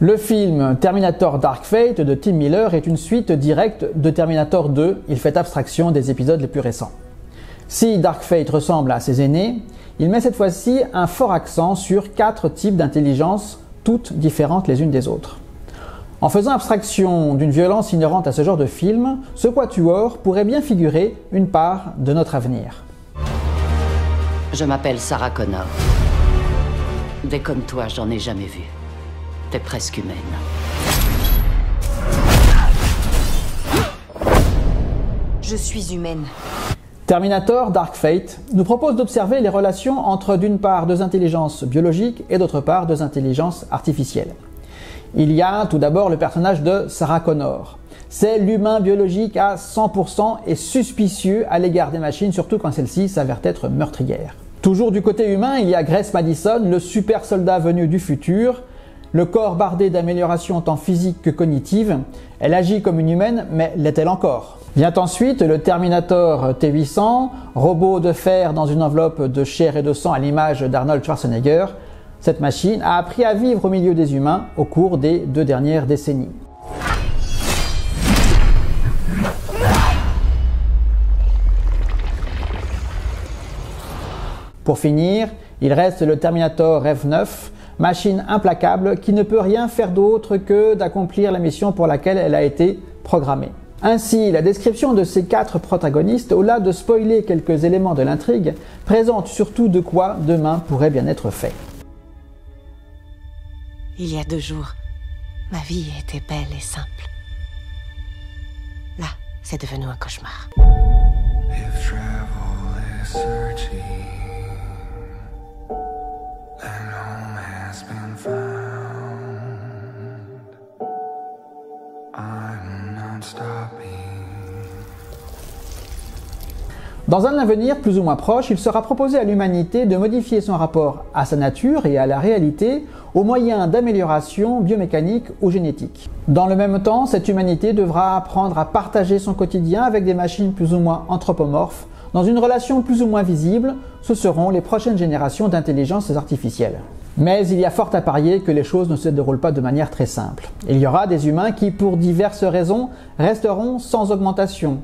Le film Terminator Dark Fate de Tim Miller est une suite directe de Terminator 2, il fait abstraction des épisodes les plus récents. Si Dark Fate ressemble à ses aînés, il met cette fois-ci un fort accent sur 4 types d'intelligence, toutes différentes les unes des autres. En faisant abstraction d'une violence inhérente à ce genre de film, ce quatuor pourrait bien figurer une part de notre avenir. Je m'appelle Sarah Connor. Des comme toi, j'en ai jamais vu. T'es presque humaine. Je suis humaine. Terminator Dark Fate nous propose d'observer les relations entre d'une part 2 intelligences biologiques et d'autre part 2 intelligences artificielles. Il y a tout d'abord le personnage de Sarah Connor. C'est l'humain biologique à 100% et suspicieux à l'égard des machines, surtout quand celles-ci s'avèrent être meurtrières. Toujours du côté humain, il y a Grace Madison, le super soldat venu du futur. Le corps bardé d'améliorations tant physiques que cognitives. Elle agit comme une humaine, mais l'est-elle encore? Vient ensuite le Terminator T-800, robot de fer dans une enveloppe de chair et de sang à l'image d'Arnold Schwarzenegger. Cette machine a appris à vivre au milieu des humains au cours des 2 dernières décennies. Pour finir, il reste le Terminator Rev9, machine implacable qui ne peut rien faire d'autre que d'accomplir la mission pour laquelle elle a été programmée. Ainsi, la description de ces 4 protagonistes, au-delà de spoiler quelques éléments de l'intrigue, présente surtout de quoi demain pourrait bien être fait. Il y a 2 jours, ma vie était belle et simple. Là, c'est devenu un cauchemar. If travel is searching, and home has been found, I'm not stopping. Dans un avenir plus ou moins proche, il sera proposé à l'humanité de modifier son rapport à sa nature et à la réalité au moyen d'améliorations biomécaniques ou génétiques. Dans le même temps, cette humanité devra apprendre à partager son quotidien avec des machines plus ou moins anthropomorphes, dans une relation plus ou moins visible. Ce seront les prochaines générations d'intelligence artificielle. Mais il y a fort à parier que les choses ne se déroulent pas de manière très simple. Il y aura des humains qui, pour diverses raisons, resteront sans augmentation.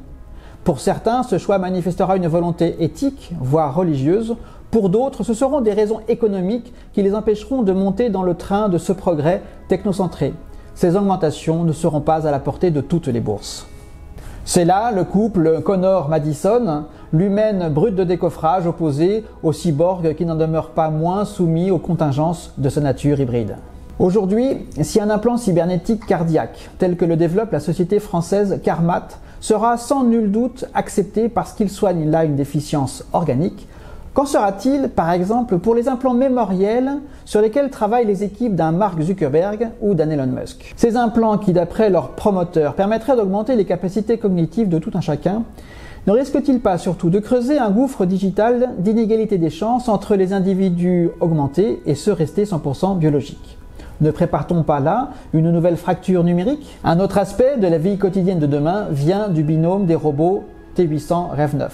Pour certains, ce choix manifestera une volonté éthique, voire religieuse. Pour d'autres, ce seront des raisons économiques qui les empêcheront de monter dans le train de ce progrès technocentré. Ces augmentations ne seront pas à la portée de toutes les bourses. C'est là le couple Connor-Madison, l'humaine brute de décoffrage opposée au cyborg qui n'en demeure pas moins soumis aux contingences de sa nature hybride. Aujourd'hui, si un implant cybernétique cardiaque, tel que le développe la société française Carmat, sera sans nul doute accepté parce qu'il soigne là une déficience organique, qu'en sera-t-il, par exemple, pour les implants mémoriels sur lesquels travaillent les équipes d'un Mark Zuckerberg ou d'un Elon Musk? Ces implants qui, d'après leurs promoteurs, permettraient d'augmenter les capacités cognitives de tout un chacun, ne risquent-ils pas surtout de creuser un gouffre digital d'inégalité des chances entre les individus augmentés et ceux restés 100% biologiques? Ne prépare-t-on pas là une nouvelle fracture numérique? Un autre aspect de la vie quotidienne de demain vient du binôme des robots T-800 Rev9.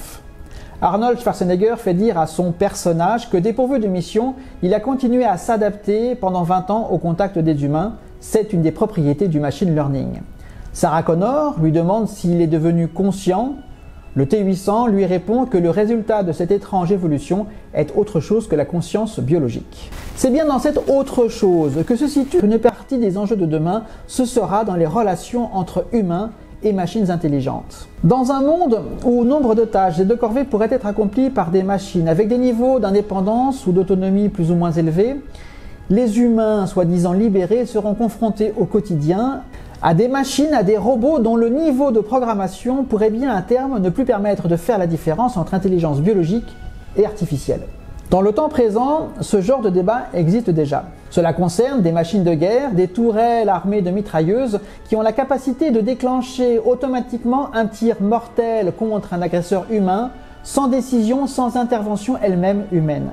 Arnold Schwarzenegger fait dire à son personnage que dépourvu de mission, il a continué à s'adapter pendant 20 ans au contact des humains. C'est une des propriétés du machine learning. Sarah Connor lui demande s'il est devenu conscient. Le T-800 lui répond que le résultat de cette étrange évolution est autre chose que la conscience biologique. C'est bien dans cette autre chose que se situe une partie des enjeux de demain, ce sera dans les relations entre humains et machines intelligentes. Dans un monde où nombre de tâches et de corvées pourraient être accomplies par des machines avec des niveaux d'indépendance ou d'autonomie plus ou moins élevés, les humains, soi-disant libérés, seront confrontés au quotidien à des machines, à des robots dont le niveau de programmation pourrait bien à terme ne plus permettre de faire la différence entre intelligence biologique et artificielle. Dans le temps présent, ce genre de débat existe déjà. Cela concerne des machines de guerre, des tourelles armées de mitrailleuses qui ont la capacité de déclencher automatiquement un tir mortel contre un agresseur humain, sans décision, sans intervention elle-même humaine.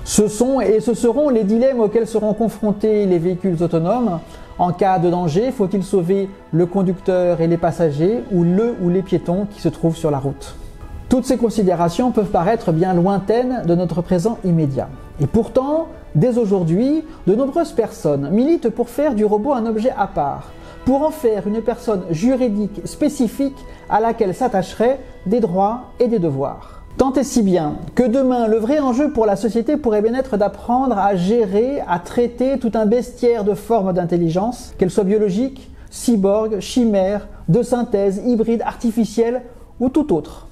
Ce sont et ce seront les dilemmes auxquels seront confrontés les véhicules autonomes. En cas de danger, faut-il sauver le conducteur et les passagers ou les piétons qui se trouvent sur la route? Toutes ces considérations peuvent paraître bien lointaines de notre présent immédiat. Et pourtant, Dès aujourd'hui, de nombreuses personnes militent pour faire du robot un objet à part, pour en faire une personne juridique spécifique à laquelle s'attacheraient des droits et des devoirs. Tant et si bien que demain, le vrai enjeu pour la société pourrait bien être d'apprendre à gérer, à traiter tout un bestiaire de formes d'intelligence, qu'elles soient biologiques, cyborgs, chimères, de synthèse, hybrides, artificielles ou tout autre.